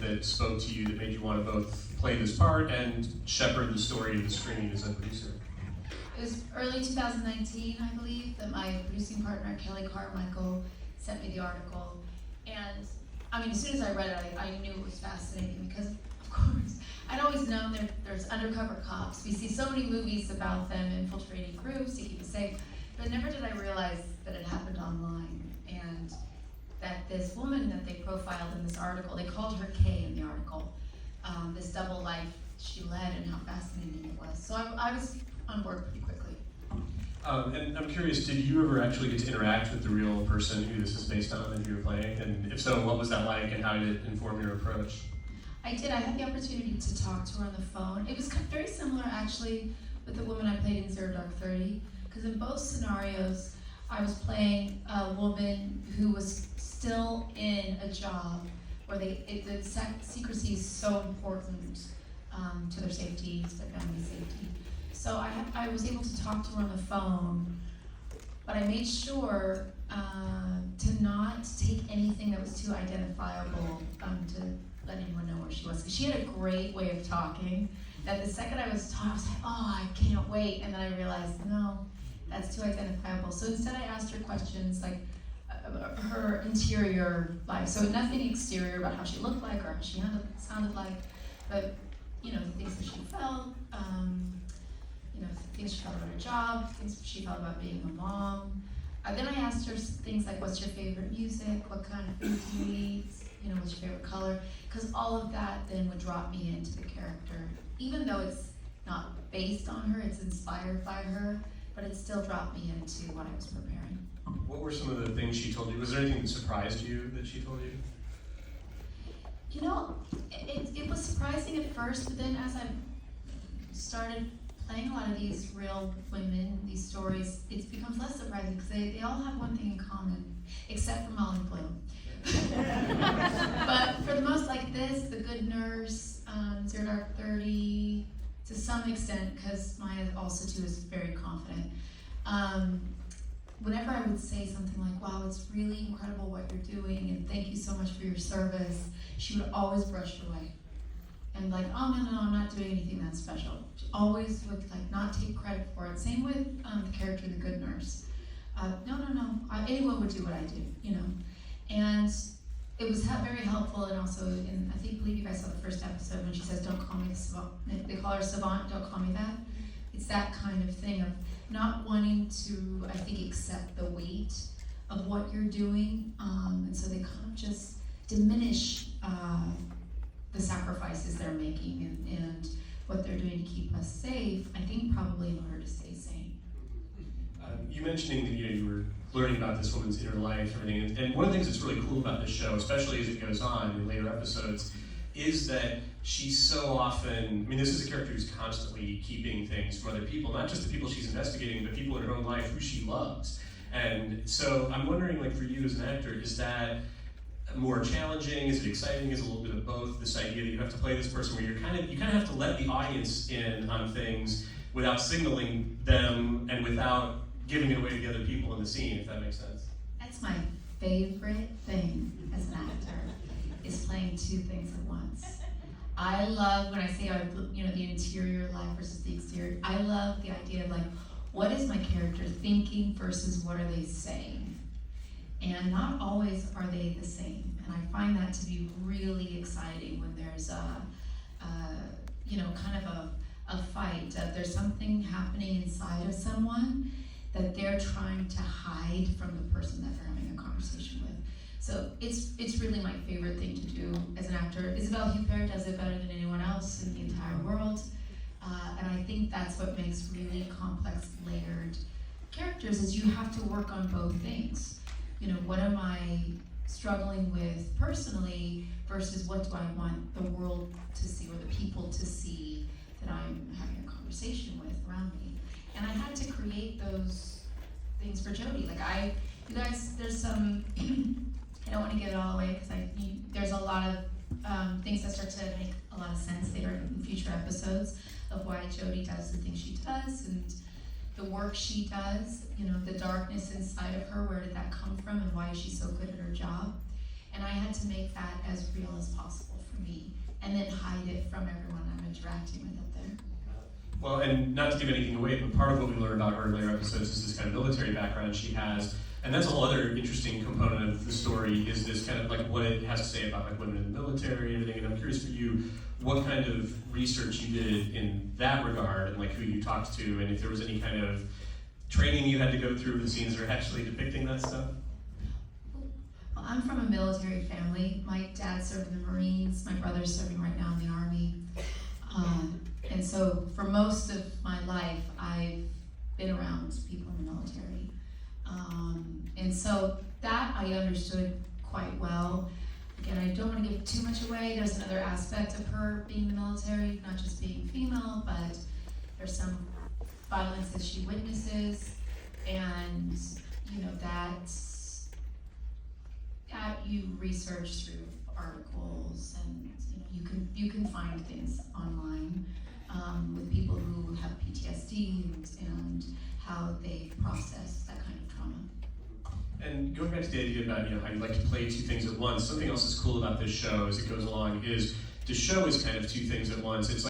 that spoke to you that made you want to both play this part and shepherd the story to the screen as a producer? It was early 2019, I believe, that my producing partner, Kelly Carmichael, sent me the article. And I mean, as soon as I read it, I knew it was fascinating because, of course, I'd always known there's undercover cops. We see so many movies about them infiltrating groups to keep us safe, but never did I realize that it happened online. And that this woman that they profiled in this article, they called her Kay in the article, this double life she led and how fascinating it was. So I was on board pretty quickly. And I'm curious, did you ever actually get to interact with the real person who this is based on and who you're playing? And if so, what was that like and how did it inform your approach? I did. I had the opportunity to talk to her on the phone. It was very similar, actually, with the woman I played in Zero Dark 30, because in both scenarios, I was playing a woman who was still in a job where the secrecy is so important to their safety, to their family safety. So I was able to talk to her on the phone, but I made sure to not take anything that was too identifiable to let anyone know where she was. Because she had a great way of talking, that the second I was talking, I was like, oh, I can't wait. And then I realized, no, that's too identifiable. So instead I asked her questions like her interior life. So nothing exterior about how she looked like or how she sounded like, but the things that she felt, things she felt about her job, things she felt about being a mom. Then I asked her things like, what's your favorite music? What kind of food do you eat? What's your favorite color? Because all of that then would drop me into the character. Even though it's not based on her, it's inspired by her, but it still dropped me into what I was preparing. What were some of the things she told you? Was there anything that surprised you that she told you? It was surprising at first, but then as I started playing a lot of these real women, these stories, it becomes less surprising because they all have one thing in common, except for Molly Bloom. But for the most, like this, The Good Nurse, Zero Dark 30, to some extent, because Maya also too is very confident. Whenever I would say something like, wow, it's really incredible what you're doing, and thank you so much for your service, she would always brush it away. And like, oh, no, I'm not doing anything that special. She always would not take credit for it. Same with the character, The Good Nurse. No, anyone would do what I do, And it was very helpful, and also, I believe you guys saw the first episode when she says, don't call me Savant. They call her Savant, don't call me that. It's that kind of thing of not wanting to, accept the weight of what you're doing. And so they kind of just diminish the sacrifices they're making and what they're doing to keep us safe, probably in order to stay sane. You mentioning that you were learning about this woman's inner life and everything, and one of the things that's really cool about this show, especially as it goes on in later episodes, is that she's so often, this is a character who's constantly keeping things from other people, not just the people she's investigating, but people in her own life who she loves. And so I'm wondering, for you as an actor, is that more challenging? Is it exciting? Is it a little bit of both? This idea that you have to play this person where you kind of have to let the audience in on things without signaling them and without giving it away to the other people in the scene, if that makes sense. That's my favorite thing as an actor, is playing two things at once. I love when I say, the interior life versus the exterior. I love the idea of what is my character thinking versus what are they saying? And not always are they the same. And I find that to be really exciting when there's a fight. There's something happening inside of someone that they're trying to hide from the person that they're having a conversation with. So it's really my favorite thing to do as an actor. Isabelle Huppert does it better than anyone else in the entire world. And I think that's what makes really complex, layered characters, is you have to work on both things. What am I struggling with personally versus what do I want the world to see or the people to see that I'm having a conversation with around me. And I had to create those things for Jodie. You guys, there's some, I don't want to give it all away because there's a lot of things that start to make a lot of sense later in future episodes of why Jodie does the things she does and the work she does, the darkness inside of her, where did that come from and why is she so good at her job? And I had to make that as real as possible for me. and then hide it from everyone I'm interacting with up there. Well, and not to give anything away, but part of what we learned about earlier episodes is this kind of military background she has, and that's a whole other interesting component of the story, is this kind of like what it has to say about like women in the military and everything. And I'm curious for you, what kind of research you did in that regard, and like who you talked to, and if there was any kind of training you had to go through the scenes that are actually depicting that stuff. Well, I'm from a military family. My dad served in the Marines. My brother's serving right now in the Army. And so for most of my life, I've been around people in the military. And so that I understood quite well. Again, I don't want to give too much away. There's another aspect of her being in the military, not just being female, but there's some violence that she witnesses, and you know that you research through articles, and you can find things online with people who have PTSD and how they process that kind of trauma. And going back to the idea about how you like to play two things at once, something else that's cool about this show as it goes along is the show is kind of two things at once. It's